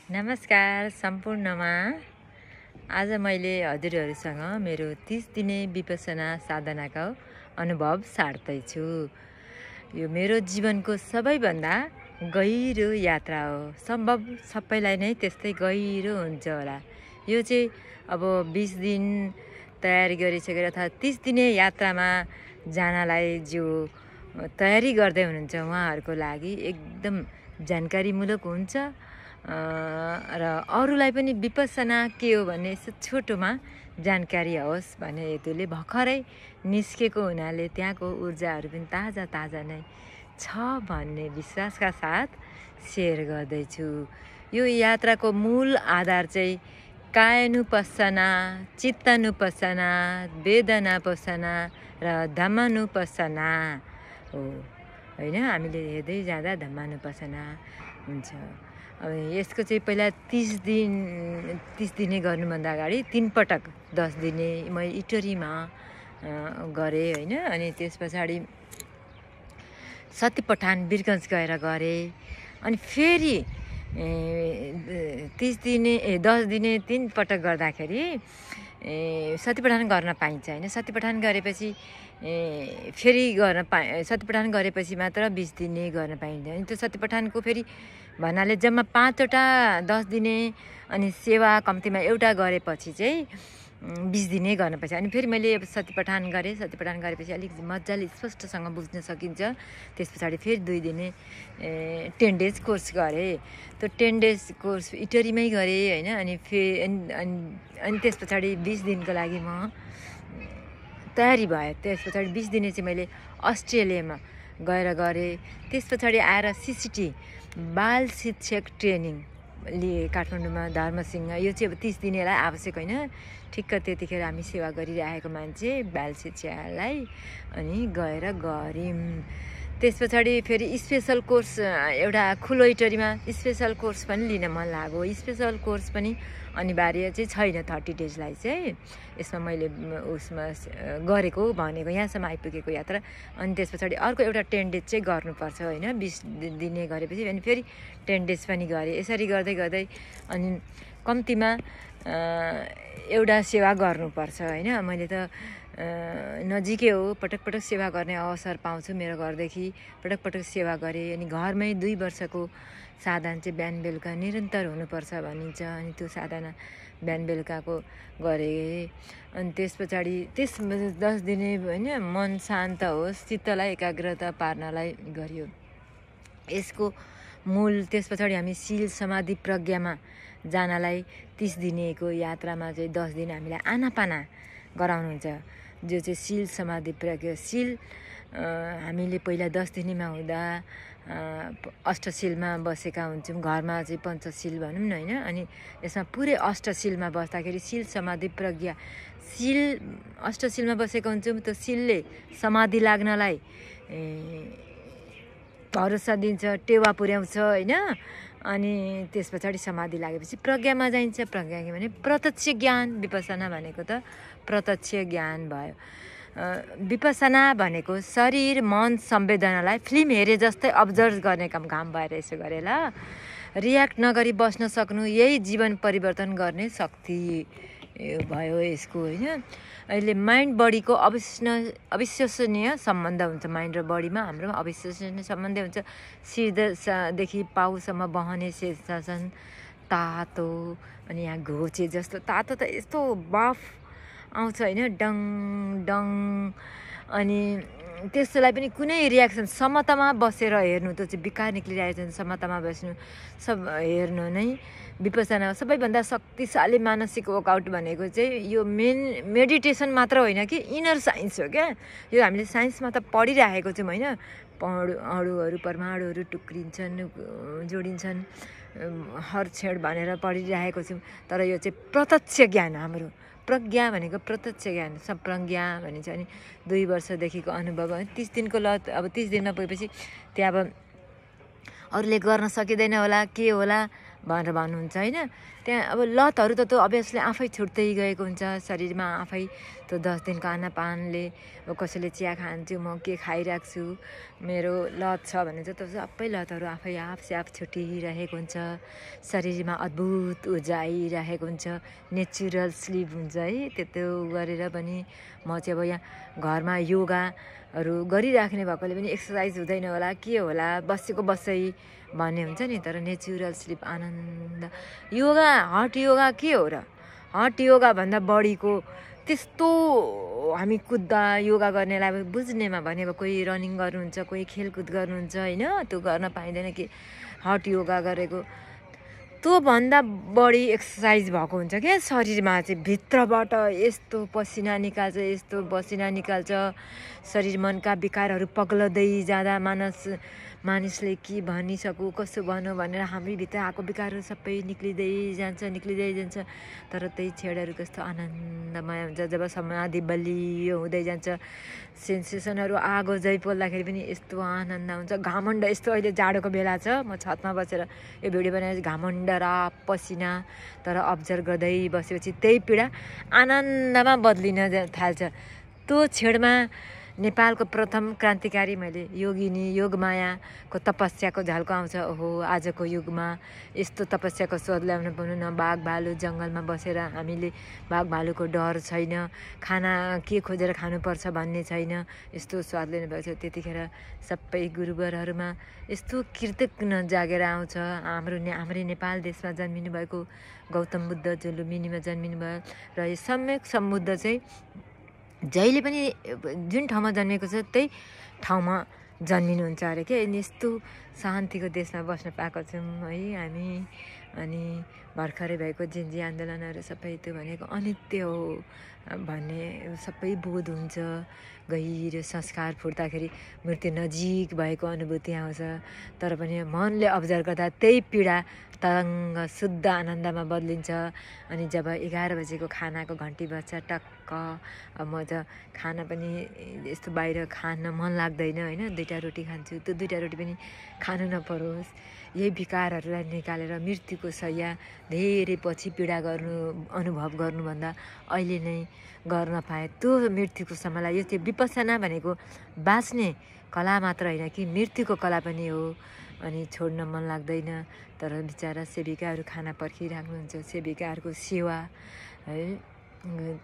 नमस्कार सम्पूर्णमा। आज मैले हजुरहरूसँग मेरो 30 दिने विपसना साधनाको अनुभव सार्दैछु। यो मेरो जीवनको सबैभन्दा गहिरो यात्रा हो। सम्भव सबैलाई नै त्यस्तै गहिरो हुन्छ होला। यो चाहिँ अब 20 दिन तयारी गरिसकेर अथवा 30 दिने यात्रामा जानलाई जो तयारी गर्दै हुनुहुन्छ उहाँहरूको लागि एकदम जानकारीमूलक हुन्छ र अरूलाई पनि विपसना के हो भन्ने यसो छोटोमा जानकारी होस् भन्ने हेतुले भर्खरै निस्केको हुनाले त्यहाँको ऊर्जाहरू पनि ताजा ताजा नै छ भन्ने विश्वासका साथ सेयर गर्दैछु। यो यात्राको मूल आधार चाहिँ कायानुपस्सना, चित्तानुपस्सना, वेदनापस्सना र धम्मानुपस्सना हो होइन। हामीले हेर्दै जाँदा धम्मानुपस्सना हुन्छ। यसको चाहिँ पहिला 30 दिने गर्नुभन्दा अगाडि 3 पटक 10 दिने मैले इटरीमा गरेँ होइन। अनि त्यस पछाडि सतीपठान वीरगञ्ज गएर गरेँ। अनि फेरि 10 दिने 3 पटक गर्दाखेरि सतीपठान गर्न पाइन्छ होइन। सतीपठान गरेपछि फेरि सतीपठान गरेपछि मात्र 20 दिने गर्न पाइन्छ। अनि त्यो सतीपठानको फेरि भन्नाले जम्मा 5वटा 10 दिने अनि सेवा कम्तीमा एउटा गरेपछि चाहिँ 20 दिने गर्न पर्छ। अनि फेरि मैले सतीपठान गरेँ। सतीपठान गरेपछि अलिक मजाले स्पष्टसँग बुझ्न सकिन्छ। त्यस पछाडि फेरि 2 दिने 10 डेज कोर्स गरेँ। त्यो 10 डेज कोर्स इटरीमै गरेँ होइन। अनि अनि त्यस पछाडि 20 दिनको लागि म तयारी भयो। त्यस पछाडि 20 दिने चाहिँ मैले अस्ट्रेलियामा गएर गरेँ। त्यस पछाडि आएर सिसिटी बाल शिक्षक ट्रेनिङ लिए काठमाडौँमा धर्मसिंह। यो चाहिँ अब 30 दिनेलाई आवश्यक होइन। ठिक्क त्यतिखेर हामी सेवा गरिरहेको मान्छे बाल शिक्षालाई अनि गएर गऱ्यौँ। त्यस पछाडि फेरि स्पेसल कोर्स एउटा खुलो इटरीमा स्पेसल कोर्स पनि लिन मन लाग्यो। स्पेसल कोर्स पनि अनिवार्य चाहिँ छैन 30 डेजलाई चाहिँ। यसमा मैले उसमा गरेको भनेको यहाँसम्म आइपुगेको यात्रा। अनि त्यस पछाडि अर्को एउटा 10 डेज चाहिँ गर्नुपर्छ होइन। 20 दिने गरेपछि अनि फेरि 10 डेज पनि गरेँ। यसरी गर्दै गर्दै अनि कम्तीमा एउटा सेवा गर्नुपर्छ होइन। मैले त नजिकै हो, पटक पटक सेवा गर्ने अवसर पाउँछु। मेरो घरदेखि पटक पटक सेवा गरेँ। अनि घरमै 2 वर्षको साधना चाहिँ बिहान बेलुका निरन्तर हुनुपर्छ भनिन्छ। अनि त्यो साधना बिहान बेलुकाको गरेँ। अनि त्यस पछाडि 10 दिने होइन मन शान्त होस्, चित्तलाई एकाग्रता पार्नलाई गरियो यसको मूल। त्यस पछाडि हामी शील समाधि प्रज्ञामा जानलाई 30 दिनेको यात्रामा चाहिँ 10 दिन हामीलाई आनापाना गराउनुहुन्छ। जो चाहिँ शील समाधि प्रज्ञा। शील हामीले पहिला 10 दिनेमा हुँदा अष्टशीलमा बसेका हुन्छौँ। घरमा चाहिँ पञ्चशील भनौँ न होइन। अनि यसमा पुरै अष्टशीलमा बस्दाखेरि शील समाधि प्रज्ञा। शील अष्टशीलमा बसेका हुन्छौँ। त्यो शीलले समाधि लाग्नलाई भरोसा दिन्छ, टेवा पुर्याउँछ होइन। अनि त्यस पछाडि समाधि लागेपछि प्रज्ञामा जाइन्छ। प्रज्ञा भने प्रत्यक्ष ज्ञान। विपसना भनेको त प्रत्यक्ष ज्ञान भयो। विपसना भनेको शरीर मन संवेदनालाई फिल्म हेरे जस्तै अब्जर्भ गर्ने काम भएर यसो गरेर रियाक्ट नगरी बस्न सक्नु, यही जीवन परिवर्तन गर्ने शक्ति भयो यसको होइन। अहिले माइन्ड बडीको अविश्वसनीय सम्बन्ध हुन्छ। माइन्ड र बडीमा हाम्रो अविश्वसनीय सम्बन्ध हुन्छ। शिरदेखि पाउसम्म बहने सेन्सेसन तातो। अनि यहाँ घोचे जस्तो तातो त यस्तो बाफ आउँछ होइन, डङ डङ। अनि त्यसलाई पनि कुनै रियाक्सन समतामा बसेर हेर्नु, त्यो चाहिँ विकार निक्लिरहेको छ। समतामा बस्नु हेर्नु नै विपसना। सबैभन्दा शक्तिशाली मानसिक वर्कआउट भनेको चाहिँ यो मेडिटेसन मात्र होइन कि इनर साइन्स हो क्या। यो हामीले साइन्समा त पढिरहेको छौँ होइन। अणुहरू परमाणुहरू टुक्रिन्छन्, जोडिन्छन्, हर क्षण भनेर पढिरहेको छौँ। तर यो चाहिँ प्रत्यक्ष ज्ञान हाम्रो। प्रज्ञा भनेको प्रत्यक्ष ज्ञान। प्रज्ञा भनिन्छ। अनि 2 वर्षदेखिको अनुभव 30 दिनको लत। अब 30 दिनमा पुगेपछि त्यहाँ अब अरूले गर्न सकिँदैन होला, के होला भनेर भन्नुहुन्छ होइन। त्यहाँ अब लतहरू त त्यो अभ्यासले आफै छुट्दै गएको हुन्छ शरीरमा आफै। त्यो 10 दिनको आनापानले कसैले चिया खान्छु, म के खाइराख्छु, मेरो लत छ भने चाहिँ त्यो सबै लतहरू आफै आफ छुटिरहेको हुन्छ। शरीरमा अद्भुत ऊर्जा आइरहेको हुन्छ, नेचुरल स्लिप हुन्छ है। त्यो गरेर पनि म चाहिँ अब यहाँ घरमा योगाहरू गरिराख्ने भएकोले पनि एक्सर्साइज हुँदैन होला के होला, बसेको बसै भन्ने हुन्छ नि। तर नेचुरल स्लिप आनन्द योगा, हट योगा के हो र? हट योगा भन्दा बढीको त्यस्तो हामी कुद्दा योगा गर्नेलाई बुझ्नेमा भने अब कोही रनिङ गर्नुहुन्छ, कोही खेलकुद गर्नुहुन्छ होइन, त्यो गर्न पाइँदैन कि हट योगा गरेको त्योभन्दा बढी एक्सर्साइज भएको हुन्छ क्या शरीरमा चाहिँ। भित्रबाट यस्तो पसिना निकाल्छ, यस्तो पसिना निकाल्छ, शरीर मनका विकारहरू पग्लदै जाँदा मानिसले के भनिसकु कसो भनौँ भनेर हाम्रो भित्र आएको विकारहरू सबै निक्लिँदै जान्छ। तर त्यही छेडहरू कस्तो आनन्दमय हुन्छ जब समाधि बलियो हुँदै जान्छ। सेन्सेसनहरू आगो जै पोल्दाखेरि पनि यस्तो आनन्द हुन्छ। घमण्ड यस्तो अहिले जाडोको बेला छ, म छतमा बसेर यो भिडियो बनाएपछि घमण्ड र पसिना, तर अब्जर्भ गर्दै बसेपछि त्यही पीडा आनन्दमा बदलिन थाल्छ। त्यो छेडमा नेपालको प्रथम क्रान्तिकारी मैले योगिनी योगमायाको तपस्याको झल्को आउँछ। ओहो, आजको युगमा यस्तो तपस्याको स्वाद ल्याउन पाउनु न। बाघ भालु जङ्गलमा बसेर हामीले बाघ भालुको डर छैन, खाना के खोजेर खानुपर्छ भन्ने छैन, यस्तो स्वाद लिनुभएको छ। त्यतिखेर सबै गुरुवरहरूमा यस्तो कृतज्ञ जागेर आउँछ। हाम्रै नेपाल देशमा जन्मिनु भएको गौतम बुद्ध जो लुम्बिनीमा जन्मिनु भयो र यो सम्यक सम्बुद्ध चाहिँ जहिले पनि जुन ठाउँमा जन्मेको छ त्यही ठाउँमा जन्मिनुहुन्छ अरे के। यस्तो शान्तिको देशमा बस्न पाएको छौँ है हामी। अनि भर्खरै भएको जिन्जी आन्दोलनहरू सबै त्यो भनेको अनित्य हो भन्ने सबै बोध हुन्छ। गहिरो संस्कार फुट्दाखेरि मृत्यु नजिक भएको अनुभूति आउँछ। तर पनि मनले अब्जर्भ गर्दा त्यही पीडा तरङ्ग शुद्ध आनन्दमा बदलिन्छ। अनि जब 11 बजेको खानाको घन्टी बज्छ टक्क, अब म त खाना पनि यस्तो बाहिर खान मन लाग्दैन होइन, 2टा रोटी खान्छु। त्यो 2टा रोटी पनि खानु नपरोस्, यही विकारहरूलाई निकालेर मृत्युको शय्या धेरै पछि पीडा अनुभव गर्नुभन्दा अहिले नै गर्न पाए त्यो मृत्युको समयलाई। यो चाहिँ विपස්සना भनेको बाँच्ने कला मात्र होइन कि मृत्युको कला पनि हो। अनि छोड्न मन लाग्दैन, तर बिचारा सेविकाहरू खाना पर्खिराख्नुहुन्छ, सेविकाहरूको सेवा है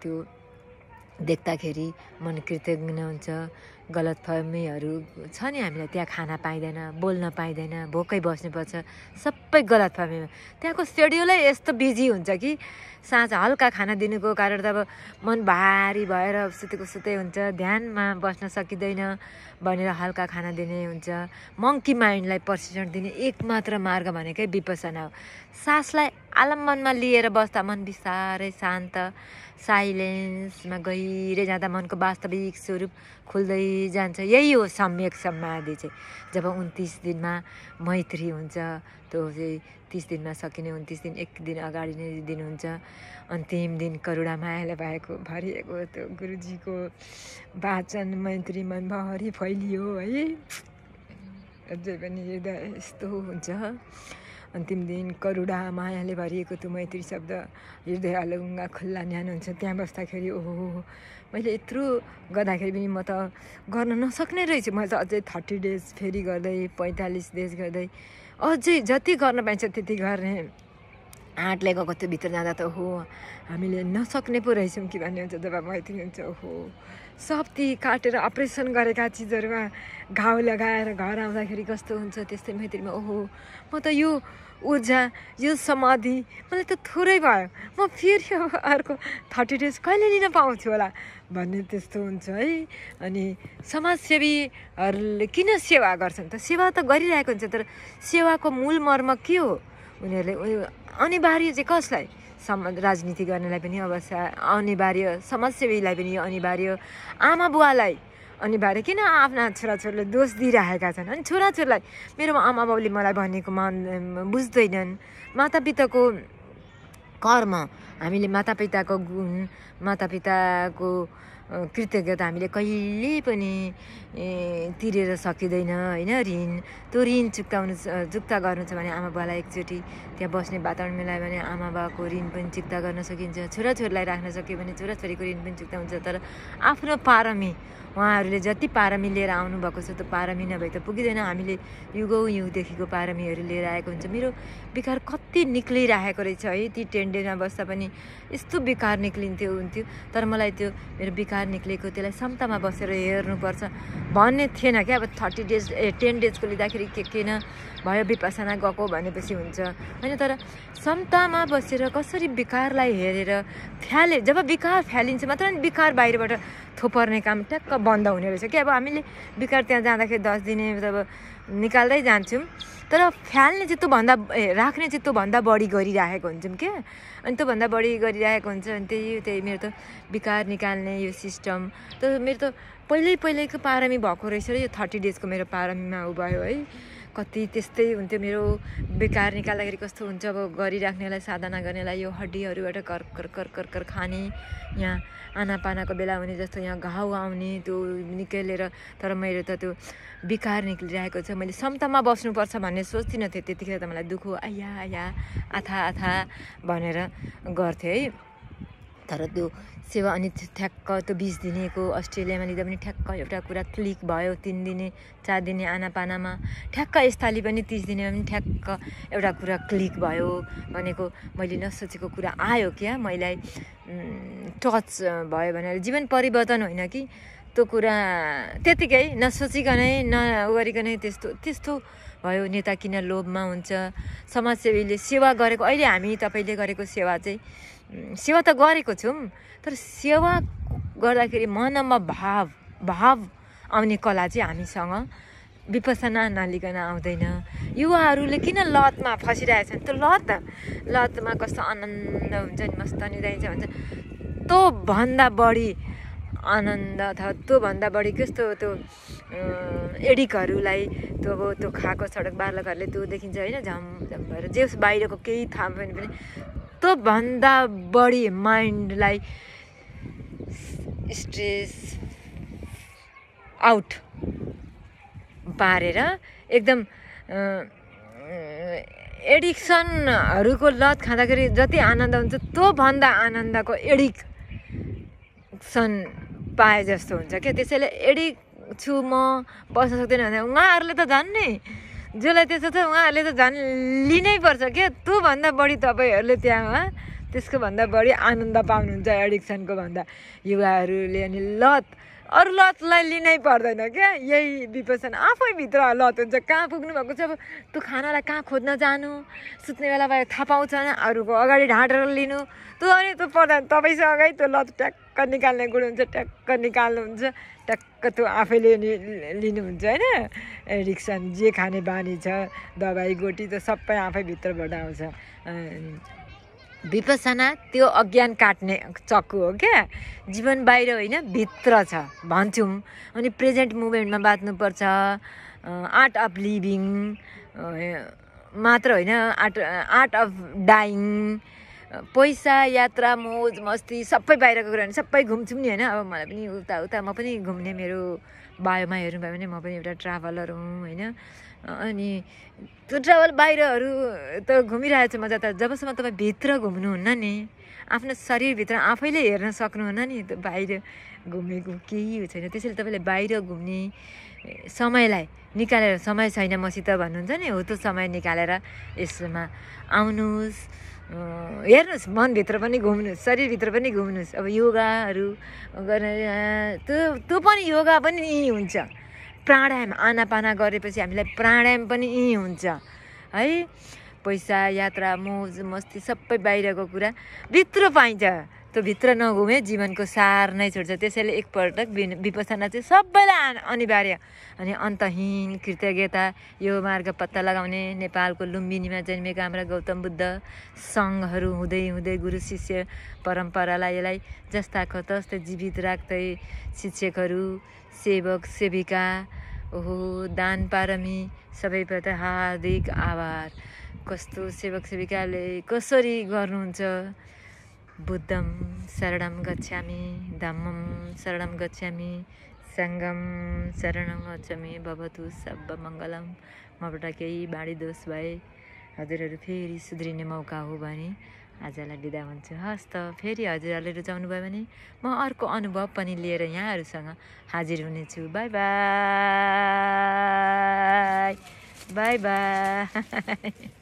त्यो देख्दाखेरि मन कृतज्ञ हुन्छ। गलतफहमीहरू छ नि, हामीलाई त्यहाँ खाना पाइँदैन, बोल्न पाइँदैन, भोकै बस्नुपर्छ, सबै गलतफहमी। त्यहाँको सेड्युलै यस्तो बिजी हुन्छ कि साँझ हल्का खाना दिनुको कारण त अब मन भारी भएर सुतेको हुन्छ, ध्यानमा बस्न सकिँदैन भनेर हल्का खाना दिने हुन्छ। मङ्की माइन्डलाई प्रशिक्षण दिने एकमात्र मार्ग भनेकै विपස්සना हो। सासलाई आलम्बनमा लिएर बस्दा मन बिस्तारै शान्त साइलेन्समा गहिरै जाँदा मनको वास्तविक स्वरूप खुल्दै जान्छ। यही हो सम्यक समाधि चाहिँ। जब 29 दिनमा मैत्री हुन्छ, त्यो चाहिँ 30 दिनमा सकिने 29 दिन, 1 दिन अगाडि नै दिनुहुन्छ। अन्तिम दिन करुणा मायाले भरिएको त्यो गुरुजीको वाचन मैत्री मनभरि फैलियो है। अझै पनि हृदय यस्तो हुन्छ। अन्तिम दिन करुणा मायाले भरिएको त्यो मैत्री शब्द हृदय अलुङ्गा खुल्ला न्यानो हुन्छ। त्यहाँ बस्दाखेरि ओहो, मैले यत्रो गर्दाखेरि पनि म त गर्न नसक्ने रहेछु। मैले त अझै 30 डेज फेरि गर्दै 45 डेज गर्दै अझै जति गर्न पाइन्छ त्यति गर्ने आँटले गएको त्यो भित्र जाँदा त ओहो हामीले नसक्ने पो रहेछौँ कि भन्ने हुन्छ। जब मैत्री हुन्छ ओहो, सब ती काटेर अपरेसन गरेका चिजहरूमा घाउ लगाएर घर आउँदाखेरि कस्तो हुन्छ, त्यस्तै मैत्रीमा ओहो म त यो ऊर्जा यो समाधि मलाई त थोरै भयो, म फेरि अर्को 30 डेज कहिले लिन पाउँछु होला भन्ने त्यस्तो हुन्छ है। अनि समाजसेवीहरूले किन सेवा गर्छन् त? सेवा त गरिरहेको हुन्छ, तर सेवाको मूल मर्म के हो? उनीहरूले अनिवार्य चाहिँ कसलाई? राजनीति गर्नेलाई पनि अवश्य अनिवार्य, समाजसेवीलाई पनि अनिवार्य, आमा बुवालाई अनिवार्य। किन आफ्ना छोराछोरीले दोष दिइरहेका छन्? अनि छोराछोरीलाई मेरो आमा बाउले मलाई भनेको बुझ्दैनन्। मातापिताको कर्म, हामीले मातापिताको गुण, मातापिताको कृतज्ञता हामीले कहिले पनि तिरेर सकिँदैन होइन। त्यो ऋण चुक्ता गर्नु छ भने आमा बाबालाई एकचोटि त्यहाँ बस्ने वातावरण मिलायो भने आमा बाबाको ऋण पनि चुक्ता गर्न सकिन्छ। छोराछोरीलाई राख्न सक्यो भने छोराछोरीको ऋण पनि चुक्ता हुन्छ। तर आफ्नो पारमी उहाँहरूले जति पारमी लिएर आउनुभएको छ त्यो पारमी नभए त पुगिँदैन। हामीले युगौँ युगदेखिको पारमीहरू लिएर आएको हुन्छ। मेरो विकार कति निक्लिरहेको रहेछ है, ती 10 डेजमा बस्दा पनि यस्तो विकार निक्लिन्थ्यो हुन्थ्यो। तर मलाई त्यो मेरो विकार निक्लेको त्यसलाई समतामा बसेर हेर्नुपर्छ भन्ने थिएन क्या। अब 10 डेजको लिँदाखेरि के न भयो, विपसना गएको भनेपछि हुन्छ होइन। तर समतामा बसेर कसरी विकारलाई हेरेर जब विकार फ्यालिन्छ मात्र विकार बाहिरबाट थोपर्ने काम ट्याक्क बन्द हुने रहेछ कि। अब हामीले विकार त्यहाँ जाँदाखेरि 10 दिने अब निकाल्दै जान्छौँ, तर फ्याल्ने चाहिँ त्योभन्दा राख्ने चाहिँ त्योभन्दा बढी गरिराखेको हुन्छौँ क्या। अनि त्योभन्दा बढी गरिरहेको हुन्छ। अनि त्यही मेरो त विकार निकाल्ने यो सिस्टम त मेरो त पहिल्यैको पारमी भएको रहेछ र यो 30 डेजको मेरो पारमीमा उ भयो है। कति त्यस्तै हुन्थ्यो मेरो विकार निकाल्दाखेरि कस्तो हुन्छ। अब गरिराख्नेलाई साधना गर्नेलाई यो हड्डीहरूबाट कर कर कर कर कर खाने, यहाँ आनापानाको बेला हुने जस्तो यहाँ घाउ आउने त्यो निकालेर। तर मेरो त त्यो विकार निक्लिरहेको छ। मैले समतामा बस्नुपर्छ भन्ने सोच्दिनँ थिएँ त्यतिखेर त। मलाई दुःख आया आथा भनेर गर्थेँ है। तर त्यो सेवा अनि ठ्याक्क त्यो 20 दिनेको अस्ट्रेलियामा लिँदा पनि ठ्याक्क एउटा कुरा क्लिक भयो। 3 दिने 4 दिने आनापानामा ठ्याक्क यसपालि पनि 30 दिनेमा पनि ठ्याक्क एउटा कुरा क्लिक भयो भनेको मैले नसोचेको कुरा आयो क्या। मलाई टच भयो भनेर जीवन परिवर्तन होइन कि त्यो कुरा त्यतिकै नसोचिकनै नगरिकनै त्यस्तो भयो। नेता किन लोभमा हुन्छ, समाजसेवीले सेवा गरेको अहिले हामी तपाईँले गरेको सेवा चाहिँ सेवा त गरेको छौँ, तर सेवा गर्दाखेरि मनमा भाव आउने कला चाहिँ हामीसँग विपसना नलिकन आउँदैन। युवाहरूले किन लतमा फसिरहेछन्? त्यो लतमा कस्तो आनन्द हुन्छ नि, मस्त निदाइन्छ भन्छ। त्योभन्दा बढी आनन्द अथवा त्योभन्दा बढी कस्तो त्यो एडिकहरूलाई त्यो खाएको सडक बालकहरूले त्यो देखिन्छ होइन, झम भएर जे बाहिरको केही थाहा पनि त्योभन्दा बढी माइन्डलाई स्ट्रेस आउट पारेर एकदम एडिक्सनहरूको लत खाँदाखेरि जति आनन्द हुन्छ त्योभन्दा आनन्दको एडिक्सन पाए जस्तो हुन्छ क्या। त्यसैले एडिक्ट छु म बस्न सक्दैन भने उहाँहरूले त झन् नै जसलाई त्यस्तो छ उहाँहरूले त झन् लिनै पर्छ क्या। त्योभन्दा बढी तपाईँहरूले त्यहाँ त्यसको भन्दा बढी आनन्द पाउनुहुन्छ एडिक्सनको भन्दा युवाहरूले। अनि अरू लतलाई लिनै पर्दैन क्या। यही विपसना आफैभित्र लत हुन्छ। कहाँ पुग्नु भएको छ अब त्यो खानालाई कहाँ खोज्न जानु, सुत्ने बेला भयो थाहा पाउँछ अरूको अगाडि ढाँटेर लिनु, त्यो अनि त्यो पर्दैन। तपाईँसँगै त्यो लत ट्याक्क निकाल्ने गुण हुन्छ, ट्याक्क निकाल्नुहुन्छ, ट्याक्क त्यो आफैले लिनुहुन्छ होइन। एडिक्सन जे खाने बानी छ, दबाई गोटी त सबै आफैभित्रबाट आउँछ। विपसना त्यो अज्ञान काट्ने चक्कु हो क्या। जीवन बाहिर होइन भित्र छ भन्छौँ। अनि प्रेजेन्ट मुमेन्टमा बाँच्नुपर्छ। आर्ट अफ लिभिङ मात्र होइन, आर्ट अफ डाइङ। पैसा, यात्रा, मोज मस्ती सबै बाहिरको कुरा होइन, सबै घुम्छौँ नि होइन। अब मलाई पनि उता म पनि घुम्ने, मेरो बायोमा हेर्नु भयो भने म पनि एउटा ट्राभलर हुँ होइन। अनि त्यो ट्राभल बाहिरहरू त घुमिरहेको छ मजा त जबसम्म तपाईँ भित्र घुम्नुहुन्न नि, आफ्नो शरीरभित्र आफैले हेर्न सक्नुहुन्न नि, त्यो बाहिर घुमेको केही छैन। त्यसैले तपाईँले बाहिर घुम्ने समयलाई निकालेर, समय छैन मसित भन्नुहुन्छ नि, हो त्यो समय निकालेर यसमा आउनुहोस्, हेर्नुहोस्, मनभित्र पनि घुम्नुहोस्, शरीरभित्र पनि घुम्नुहोस्। अब योगाहरू गरेर त्यो पनि योगा पनि यही हुन्छ। प्राणायाम आनापाना गरेपछि हामीलाई प्राणायाम पनि यही हुन्छ है। पैसा, यात्रा, मोज मस्ती सबै बाहिरको कुरा भित्र पाइन्छ। त्यो भित्र नघुमे जीवनको सार नै छोड्छ। त्यसैले एकपटक विपसना चाहिँ सबैलाई अनिवार्य। अनि अन्तहीन कृतज्ञता यो मार्ग पत्ता लगाउने नेपालको लुम्बिनीमा जन्मेका हाम्रा गौतम बुद्ध सङ्घहरू हुँदै गुरु शिष्य परम्परालाई यसलाई जस्ताको तस्तै जीवित राख्दै शिक्षकहरू, सेवक सेविका, दान पारमी सबैप्रति हार्दिक आभार। कस्तो सेवक सेविकाले कसरी गर्नुहुन्छ बुद्धं शरणं गच्छामि धम्मं शरणं गच्छामि सङ्गम शरणं गच्छामि भवतु सर्वमङ्गलम। मबाट केही बाणी दोष भए हजुरहरू फेरि सुध्रिने मौका हो भने आजलाई बिदा हुन्छु। हस् त फेरि हजुरहरूले रुचाउनु भयो भने म अर्को अनुभव पनि लिएर यहाँहरूसँग हाजिर हुनेछु। By by by by.